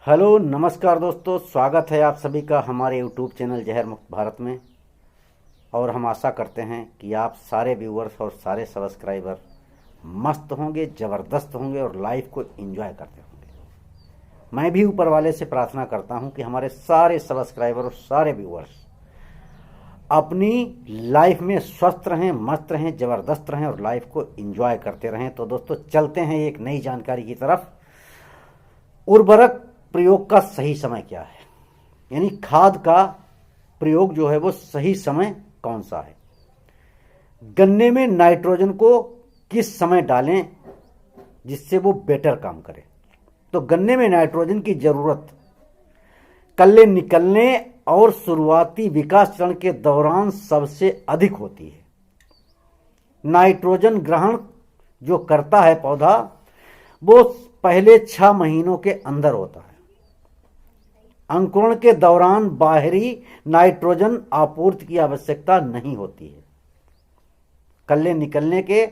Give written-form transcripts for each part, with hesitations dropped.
Hello नमस्कार दोस्तों, स्वागत है आप सभी का हमारे यूट्यूब चैनल जहर मुक्त भारत में। और हम आशा करते हैं कि आप सारे व्यूअर्स और सारे सब्सक्राइबर मस्त होंगे, ज़बरदस्त होंगे और लाइफ को एंजॉय करते होंगे। मैं भी ऊपर वाले से प्रार्थना करता हूं कि हमारे सारे सब्सक्राइबर और सारे व्यूअर्स अपनी लाइफ में स्वस्थ रहें, मस्त रहें, ज़बरदस्त रहें और लाइफ को एंजॉय करते रहें। तो दोस्तों चलते हैं एक नई जानकारी की तरफ। उर्वरक प्रयोग का सही समय क्या है, यानी खाद का प्रयोग जो है वो सही समय कौन सा है। गन्ने में नाइट्रोजन को किस समय डालें जिससे वो बेटर काम करे। तो गन्ने में नाइट्रोजन की जरूरत कल्ले निकलने और शुरुआती विकास चरण के दौरान सबसे अधिक होती है। नाइट्रोजन ग्रहण जो करता है पौधा वो पहले 6 महीनों के अंदर होता है। अंकुरण के दौरान बाहरी नाइट्रोजन आपूर्ति की आवश्यकता नहीं होती है। कल्ले निकलने के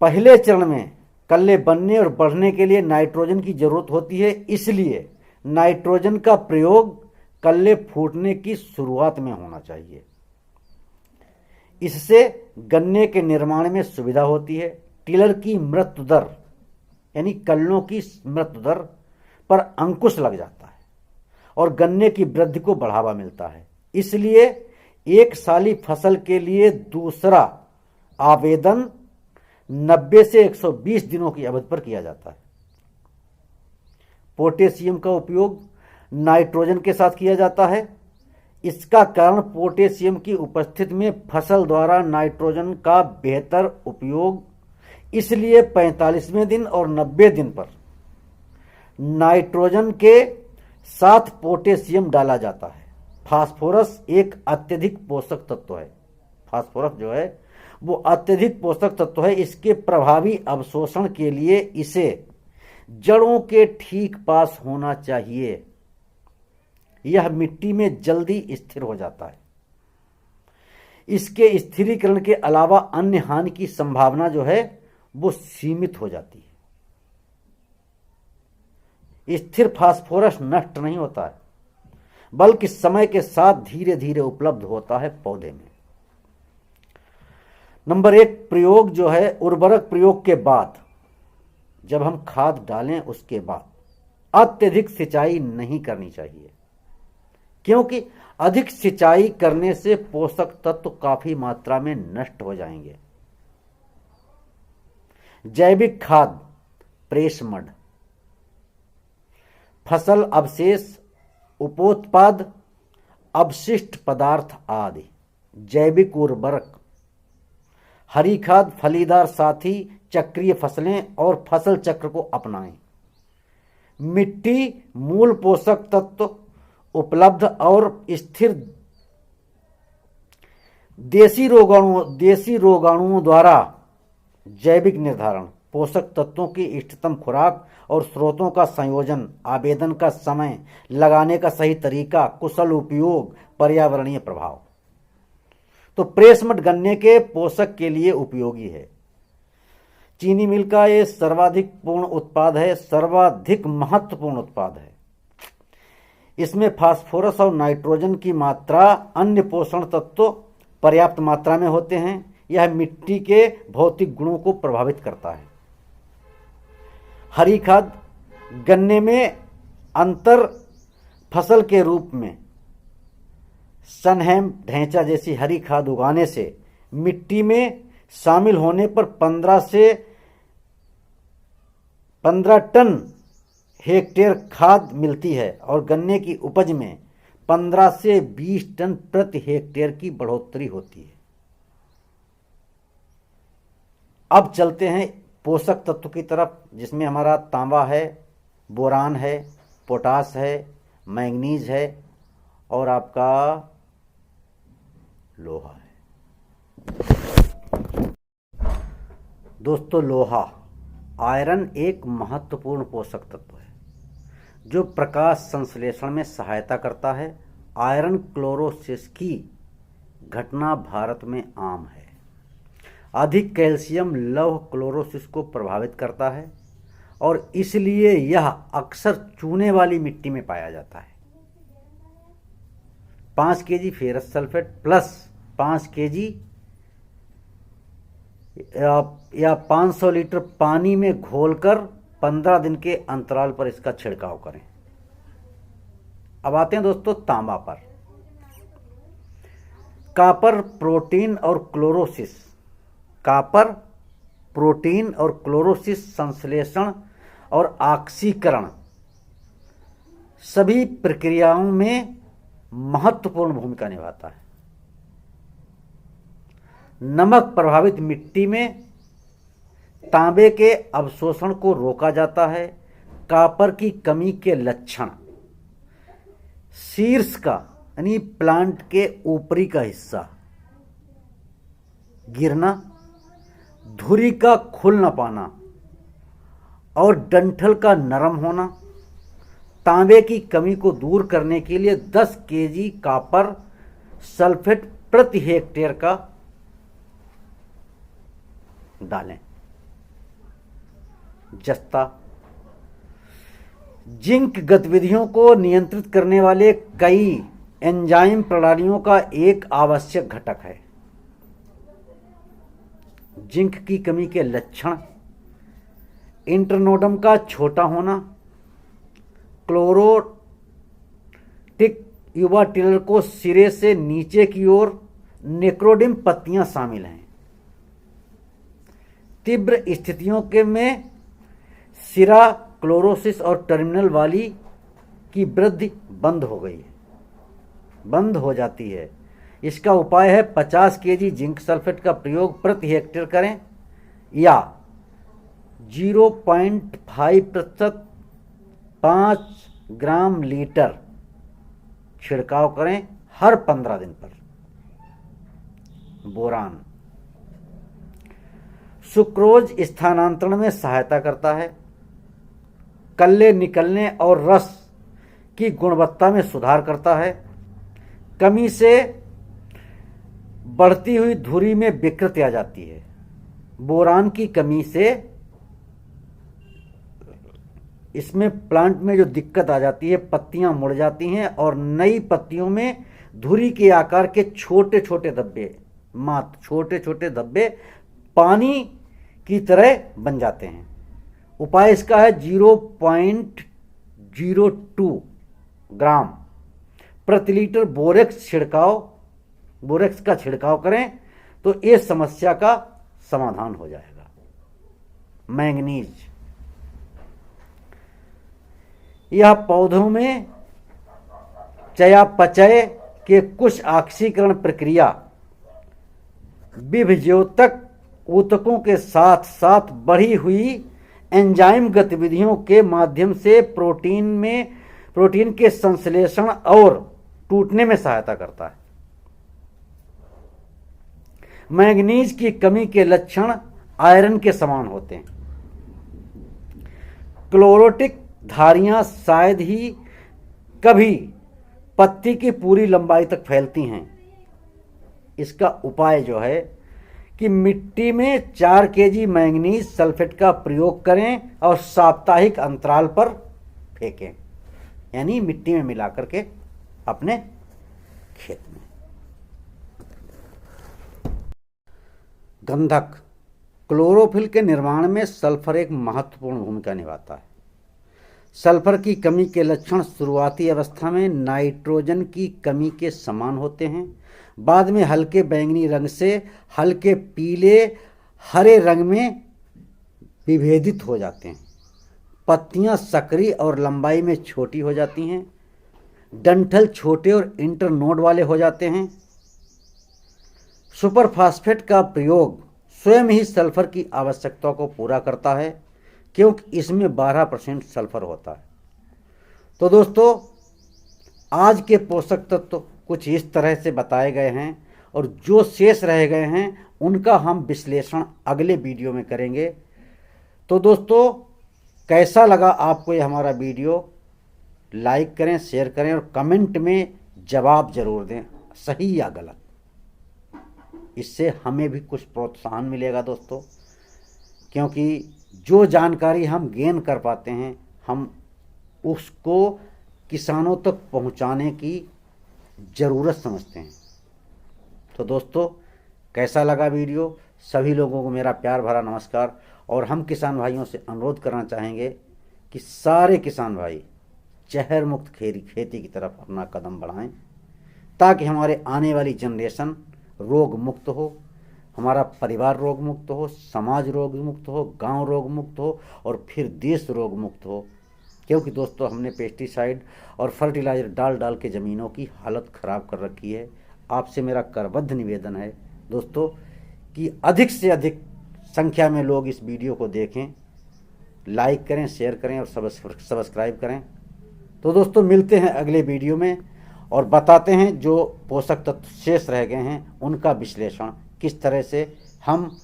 पहले चरण में कल्ले बनने और बढ़ने के लिए नाइट्रोजन की जरूरत होती है, इसलिए नाइट्रोजन का प्रयोग कल्ले फूटने की शुरुआत में होना चाहिए। इससे गन्ने के निर्माण में सुविधा होती है। टिलर की मृत्यु दर यानी कल्लों की मृत्यु दर पर अंकुश लग जाता है और गन्ने की वृद्धि को बढ़ावा मिलता है। इसलिए एक साली फसल के लिए दूसरा आवेदन 90 से 120 दिनों की अवधि पर किया जाता है। पोटेशियम का उपयोग नाइट्रोजन के साथ किया जाता है। इसका कारण पोटेशियम की उपस्थिति में फसल द्वारा नाइट्रोजन का बेहतर उपयोग, इसलिए 45वें दिन और 90 दिन पर नाइट्रोजन के साथ पोटेशियम डाला जाता है। फास्फोरस एक अत्यधिक पोषक तत्व है। फास्फोरस जो है वो अत्यधिक पोषक तत्व है। इसके प्रभावी अवशोषण के लिए इसे जड़ों के ठीक पास होना चाहिए। यह मिट्टी में जल्दी स्थिर हो जाता है। इसके स्थिरीकरण के अलावा अन्य हानि की संभावना जो है वो सीमित हो जाती है। स्थिर फास्फोरस नष्ट नहीं होता है, बल्कि समय के साथ धीरे धीरे उपलब्ध होता है पौधे में। नंबर 1 प्रयोग जो है उर्वरक प्रयोग के बाद, जब हम खाद डालें उसके बाद अत्यधिक सिंचाई नहीं करनी चाहिए, क्योंकि अधिक सिंचाई करने से पोषक तत्व काफी मात्रा में नष्ट हो जाएंगे। जैविक खाद, प्रेस मड, फसल अवशेष, उपोत्पाद, अवशिष्ट पदार्थ आदि, जैविक उर्वरक, हरी खाद, फलीदार साथी, चक्रीय फसलें और फसल चक्र को अपनाएं। मिट्टी मूल पोषक तत्व उपलब्ध और स्थिर देशी रोगाणुओं द्वारा जैविक निर्धारण, पोषक तत्वों की इष्टतम खुराक और स्रोतों का संयोजन, आवेदन का समय, लगाने का सही तरीका, कुशल उपयोग, पर्यावरणीय प्रभाव। तो प्रेसमड गन्ने के पोषक के लिए उपयोगी है। चीनी मिल का ये सर्वाधिक पूर्ण उत्पाद है, सर्वाधिक महत्वपूर्ण उत्पाद है। इसमें फास्फोरस और नाइट्रोजन की मात्रा, अन्य पोषण तत्व पर्याप्त मात्रा में होते हैं। यह मिट्टी के भौतिक गुणों को प्रभावित करता है। हरी खाद, गन्ने में अंतर फसल के रूप में सनहैम ढैंचा जैसी हरी खाद उगाने से मिट्टी में शामिल होने पर 15 टन हेक्टेयर खाद मिलती है और गन्ने की उपज में 15 से 20 टन प्रति हेक्टेयर की बढ़ोतरी होती है। अब चलते हैं पोषक तत्व की तरफ, जिसमें हमारा तांबा है, बोरान है, पोटास है, मैंगनीज है और आपका लोहा है। दोस्तों लोहा, आयरन एक महत्वपूर्ण पोषक तत्व है जो प्रकाश संश्लेषण में सहायता करता है। आयरन क्लोरोसिस की घटना भारत में आम है। अधिक कैल्शियम लौह क्लोरोसिस को प्रभावित करता है और इसलिए यह अक्सर चूने वाली मिट्टी में पाया जाता है। 5 KG ferrous sulphate plus 5 KG या 500 लीटर पानी में घोलकर 15 दिन के अंतराल पर इसका छिड़काव करें। अब आते हैं दोस्तों तांबा पर। कॉपर, प्रोटीन और क्लोरोसिस। कॉपर, प्रोटीन और क्लोरोसिस संश्लेषण और ऑक्सीकरण सभी प्रक्रियाओं में महत्वपूर्ण भूमिका निभाता है। नमक प्रभावित मिट्टी में तांबे के अवशोषण को रोका जाता है। कॉपर की कमी के लक्षण: शीर्ष का यानी प्लांट के ऊपरी का हिस्सा गिरना, धुरी का खुल न पाना और डंठल का नरम होना। तांबे की कमी को दूर करने के लिए 10 केजी कॉपर सल्फेट प्रति हेक्टेयर का डालें। जस्ता, जिंक गतिविधियों को नियंत्रित करने वाले कई एंजाइम प्रणालियों का एक आवश्यक घटक है। जिंक की कमी के लक्षण: इंटरनोडम का छोटा होना, क्लोरोटिक युवा टिलर को सिरे से नीचे की ओर नेक्रोडिम पत्तियां शामिल हैं। तीव्र स्थितियों के में सिरा, क्लोरोसिस और टर्मिनल वाली की वृद्धि बंद हो जाती है। इसका उपाय है 50 केजी जिंक सल्फेट का प्रयोग प्रति हेक्टेयर करें या 0.5% 5 ग्राम लीटर छिड़काव करें हर 15 दिन पर। बोरान सुक्रोज स्थानांतरण में सहायता करता है, कल्ले निकलने और रस की गुणवत्ता में सुधार करता है। कमी से बढ़ती हुई धुरी में विकृति आ जाती है। बोरान की कमी से इसमें प्लांट में जो दिक्कत आ जाती है, पत्तियां मुड़ जाती हैं और नई पत्तियों में धुरी के आकार के छोटे छोटे धब्बे पानी की तरह बन जाते हैं। उपाय इसका है 0.02 ग्राम प्रति लीटर बोरेक्स का छिड़काव करें तो इस समस्या का समाधान हो जाएगा। मैंगनीज, यह पौधों में चयापचय के कुछ ऑक्सीकरण प्रक्रिया विभज्योतक ऊतकों के साथ साथ बढ़ी हुई एंजाइम गतिविधियों के माध्यम से प्रोटीन के संश्लेषण और टूटने में सहायता करता है। मैंगनीज की कमी के लक्षण आयरन के समान होते हैं। क्लोरोटिक धारियां शायद ही कभी पत्ती की पूरी लंबाई तक फैलती हैं। इसका उपाय जो है कि मिट्टी में 4 केजी मैंगनीज सल्फेट का प्रयोग करें और साप्ताहिक अंतराल पर फेंकें, यानी मिट्टी में मिला करके अपने खेत में। गंधक, क्लोरोफिल के निर्माण में सल्फर एक महत्वपूर्ण भूमिका निभाता है। सल्फर की कमी के लक्षण शुरुआती अवस्था में नाइट्रोजन की कमी के समान होते हैं, बाद में हल्के बैंगनी रंग से हल्के पीले हरे रंग में विभेदित हो जाते हैं। पत्तियां सक्रिय और लंबाई में छोटी हो जाती हैं। डंठल छोटे और इंटरनोड वाले हो जाते हैं। सुपरफास्फेट का प्रयोग स्वयं ही सल्फर की आवश्यकता को पूरा करता है क्योंकि इसमें 12% सल्फर होता है। तो दोस्तों, आज के पोषक तत्व कुछ इस तरह से बताए गए हैं और जो शेष रह गए हैं उनका हम विश्लेषण अगले वीडियो में करेंगे। तो दोस्तों, कैसा लगा आपको ये हमारा वीडियो? लाइक करें, शेयर करें और कमेंट में जवाब जरूर दें, सही या गलत। इससे हमें भी कुछ प्रोत्साहन मिलेगा दोस्तों, क्योंकि जो जानकारी हम गेन कर पाते हैं हम उसको किसानों तक पहुंचाने की ज़रूरत समझते हैं। तो दोस्तों, कैसा लगा वीडियो? सभी लोगों को मेरा प्यार भरा नमस्कार। और हम किसान भाइयों से अनुरोध करना चाहेंगे कि सारे किसान भाई जहर मुक्त खेती की तरफ अपना कदम बढ़ाएं, ताकि हमारे आने वाली जनरेशन रोग मुक्त हो, हमारा परिवार रोग मुक्त हो, समाज रोग मुक्त हो, गांव रोग मुक्त हो और फिर देश रोग मुक्त हो। क्योंकि दोस्तों, हमने पेस्टिसाइड और फर्टिलाइज़र डाल डाल के ज़मीनों की हालत ख़राब कर रखी है। आपसे मेरा करबद्ध निवेदन है दोस्तों कि अधिक से अधिक संख्या में लोग इस वीडियो को देखें, लाइक करें, शेयर करें और सब्सक्राइब करें। तो दोस्तों, मिलते हैं अगले वीडियो में और बताते हैं जो पोषक तत्व शेष रह गए हैं उनका विश्लेषण, किस तरह से हम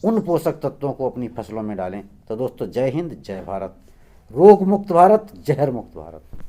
उन पोषक तत्वों को अपनी फसलों में डालें। तो दोस्तों, जय हिंद, जय भारत। रोग मुक्त भारत, जहर मुक्त भारत।